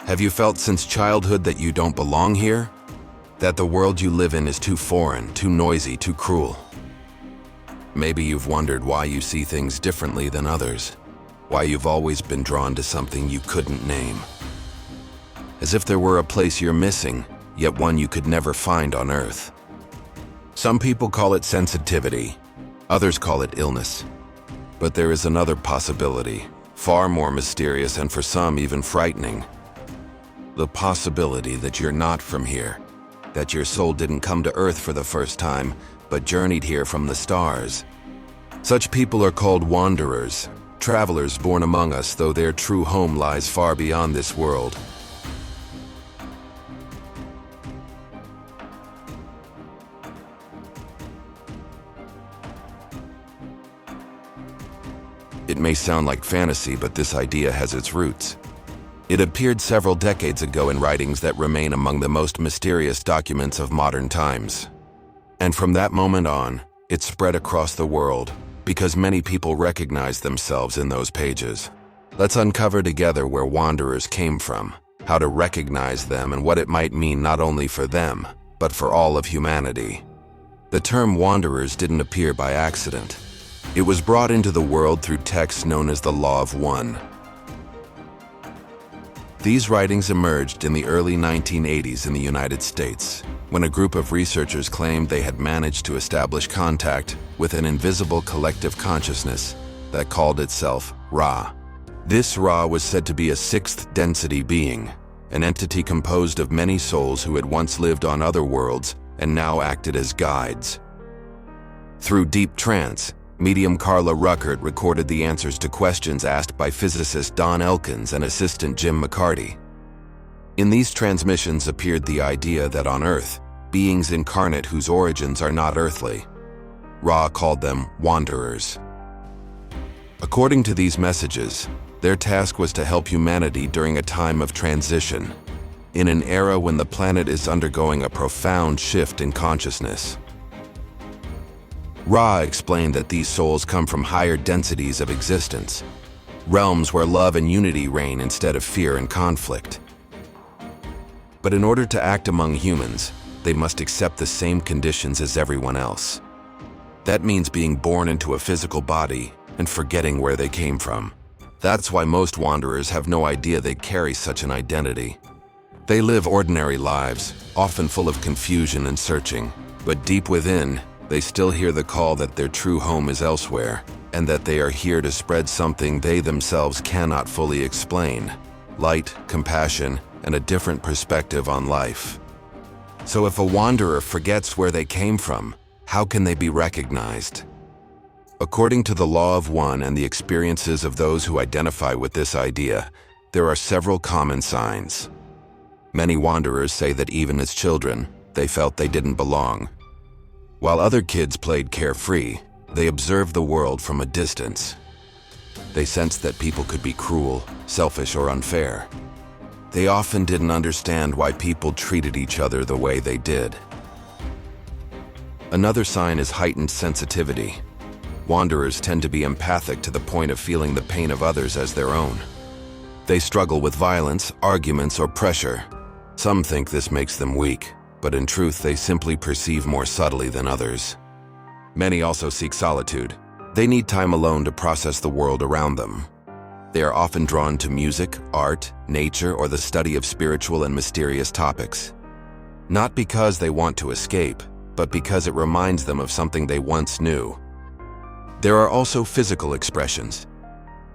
Have you felt since childhood that you don't belong here? That the world you live in is too foreign, too noisy, too cruel? Maybe you've wondered why you see things differently than others, why you've always been drawn to something you couldn't name. As if there were a place you're missing, yet one you could never find on Earth. Some people call it sensitivity, others call it illness. But there is another possibility, far more mysterious and for some even frightening. The possibility that you're not from here, that your soul didn't come to Earth for the first time, but journeyed here from the stars. Such people are called wanderers, travelers born among us, though their true home lies far beyond this world. It may sound like fantasy, but this idea has its roots. It appeared several decades ago in writings that remain among the most mysterious documents of modern times. And from that moment on, it spread across the world, because many people recognized themselves in those pages. Let's uncover together where wanderers came from, how to recognize them, and what it might mean not only for them, but for all of humanity. The term wanderers didn't appear by accident. It was brought into the world through texts known as the Law of One. These writings emerged in the early 1980s in the United States, when a group of researchers claimed they had managed to establish contact with an invisible collective consciousness that called itself Ra. This Ra was said to be a sixth density being, an entity composed of many souls who had once lived on other worlds and now acted as guides. Through deep trance, medium Carla Ruckert recorded the answers to questions asked by physicist Don Elkins and assistant Jim McCarty. In these transmissions appeared the idea that on Earth, beings incarnate whose origins are not earthly. Ra called them wanderers. According to these messages, their task was to help humanity during a time of transition, in an era when the planet is undergoing a profound shift in consciousness. Ra explained that these souls come from higher densities of existence, realms where love and unity reign instead of fear and conflict. But in order to act among humans, they must accept the same conditions as everyone else. That means being born into a physical body and forgetting where they came from. That's why most wanderers have no idea they carry such an identity. They live ordinary lives, often full of confusion and searching, but deep within, they still hear the call that their true home is elsewhere, and that they are here to spread something they themselves cannot fully explain: light, compassion, and a different perspective on life. So if a wanderer forgets where they came from, how can they be recognized? According to the Law of One and the experiences of those who identify with this idea, there are several common signs. Many wanderers say that even as children, they felt they didn't belong. While other kids played carefree, they observed the world from a distance. They sensed that people could be cruel, selfish, or unfair. They often didn't understand why people treated each other the way they did. Another sign is heightened sensitivity. Wanderers tend to be empathic to the point of feeling the pain of others as their own. They struggle with violence, arguments, or pressure. Some think this makes them weak, but in truth they simply perceive more subtly than others. Many also seek solitude. They need time alone to process the world around them. They are often drawn to music, art, nature, or the study of spiritual and mysterious topics. Not because they want to escape, but because it reminds them of something they once knew. There are also physical expressions.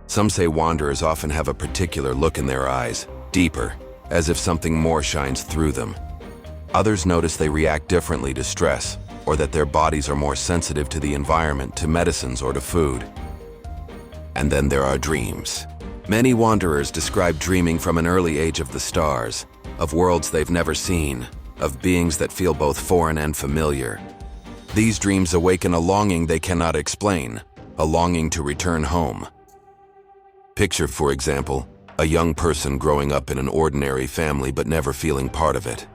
Some say wanderers often have a particular look in their eyes, deeper, as if something more shines through them. Others notice they react differently to stress, or that their bodies are more sensitive to the environment, to medicines, or to food. And then there are dreams. Many wanderers describe dreaming from an early age of the stars, of worlds they've never seen, of beings that feel both foreign and familiar. These dreams awaken a longing they cannot explain, a longing to return home. Picture, for example, a young person growing up in an ordinary family but never feeling part of it.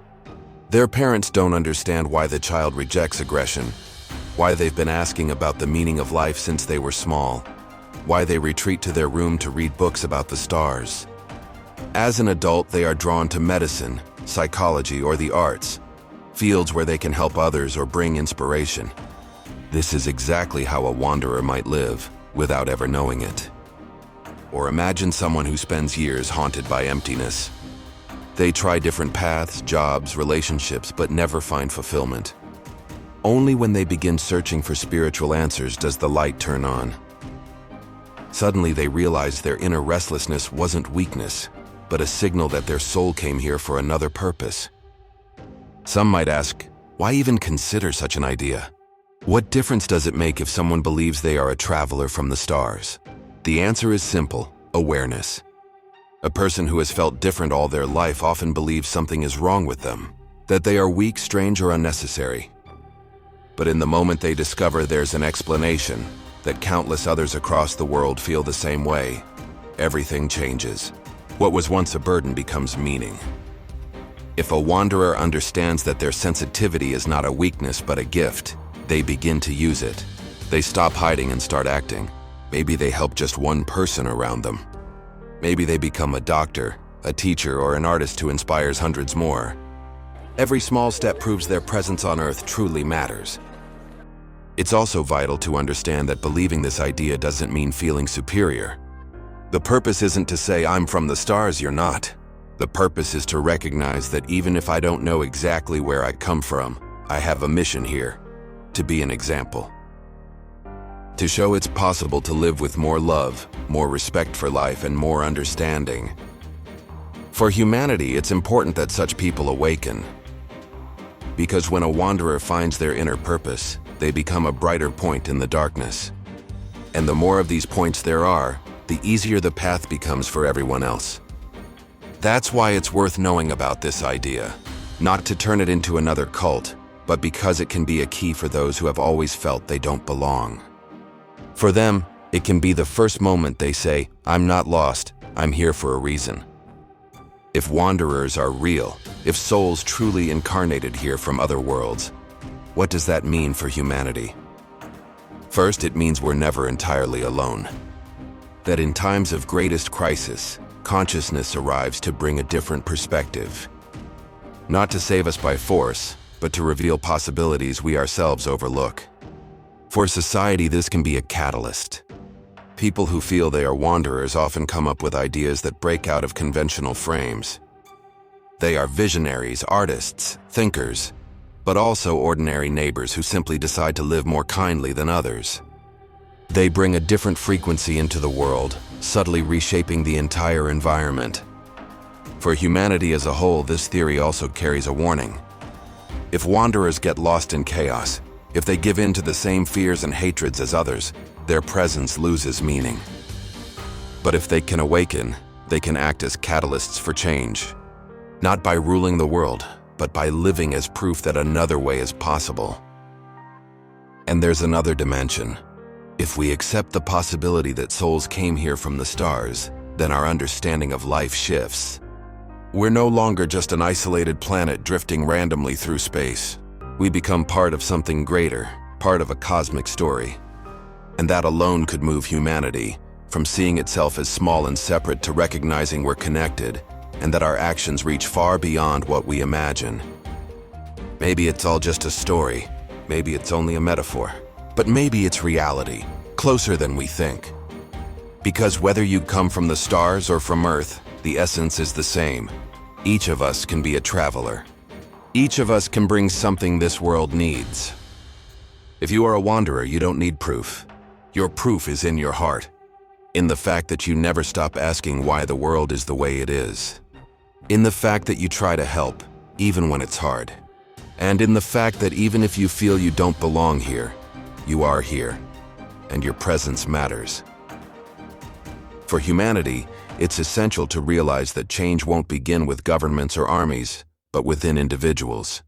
Their parents don't understand why the child rejects aggression, why they've been asking about the meaning of life since they were small, why they retreat to their room to read books about the stars. As an adult, they are drawn to medicine, psychology, or the arts, fields where they can help others or bring inspiration. This is exactly how a wanderer might live, without ever knowing it. Or imagine someone who spends years haunted by emptiness. They try different paths, jobs, relationships, but never find fulfillment. Only when they begin searching for spiritual answers does the light turn on. Suddenly they realize their inner restlessness wasn't weakness, but a signal that their soul came here for another purpose. Some might ask, why even consider such an idea? What difference does it make if someone believes they are a traveler from the stars? The answer is simple: awareness. A person who has felt different all their life often believes something is wrong with them, that they are weak, strange, or unnecessary. But in the moment they discover there's an explanation, that countless others across the world feel the same way, everything changes. What was once a burden becomes meaning. If a wanderer understands that their sensitivity is not a weakness but a gift, they begin to use it. They stop hiding and start acting. Maybe they help just one person around them. Maybe they become a doctor, a teacher, or an artist who inspires hundreds more. Every small step proves their presence on Earth truly matters. It's also vital to understand that believing this idea doesn't mean feeling superior. The purpose isn't to say, I'm from the stars, you're not. The purpose is to recognize that even if I don't know exactly where I come from, I have a mission here, to be an example. To show it's possible to live with more love, more respect for life, and more understanding. For humanity, it's important that such people awaken. Because when a wanderer finds their inner purpose, they become a brighter point in the darkness. And the more of these points there are, the easier the path becomes for everyone else. That's why it's worth knowing about this idea. Not to turn it into another cult, but because it can be a key for those who have always felt they don't belong. For them, it can be the first moment they say, I'm not lost, I'm here for a reason. If wanderers are real, if souls truly incarnated here from other worlds, what does that mean for humanity? First, it means we're never entirely alone. That in times of greatest crisis, consciousness arrives to bring a different perspective. Not to save us by force, but to reveal possibilities we ourselves overlook. For society, this can be a catalyst. People who feel they are wanderers often come up with ideas that break out of conventional frames. They are visionaries, artists, thinkers, but also ordinary neighbors who simply decide to live more kindly than others. They bring a different frequency into the world, subtly reshaping the entire environment. For humanity as a whole, this theory also carries a warning. If wanderers get lost in chaos, if they give in to the same fears and hatreds as others, their presence loses meaning. But if they can awaken, they can act as catalysts for change. Not by ruling the world, but by living as proof that another way is possible. And there's another dimension. If we accept the possibility that souls came here from the stars, then our understanding of life shifts. We're no longer just an isolated planet drifting randomly through space. We become part of something greater, part of a cosmic story. And that alone could move humanity, from seeing itself as small and separate to recognizing we're connected, and that our actions reach far beyond what we imagine. Maybe it's all just a story, maybe it's only a metaphor, but maybe it's reality, closer than we think. Because whether you come from the stars or from Earth, the essence is the same. Each of us can be a traveler. Each of us can bring something this world needs. If you are a wanderer, you don't need proof. Your proof is in your heart, in the fact that you never stop asking why the world is the way it is, in the fact that you try to help, even when it's hard, and in the fact that even if you feel you don't belong here, you are here, and your presence matters. For humanity, it's essential to realize that change won't begin with governments or armies, but within individuals.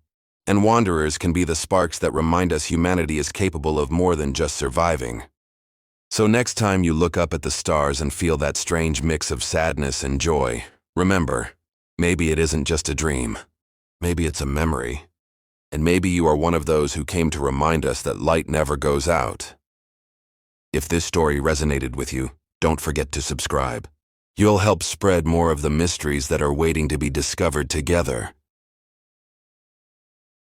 And wanderers can be the sparks that remind us humanity is capable of more than just surviving. So next time you look up at the stars and feel that strange mix of sadness and joy, remember, maybe it isn't just a dream. Maybe it's a memory. And maybe you are one of those who came to remind us that light never goes out. If this story resonated with you, don't forget to subscribe. You'll help spread more of the mysteries that are waiting to be discovered together.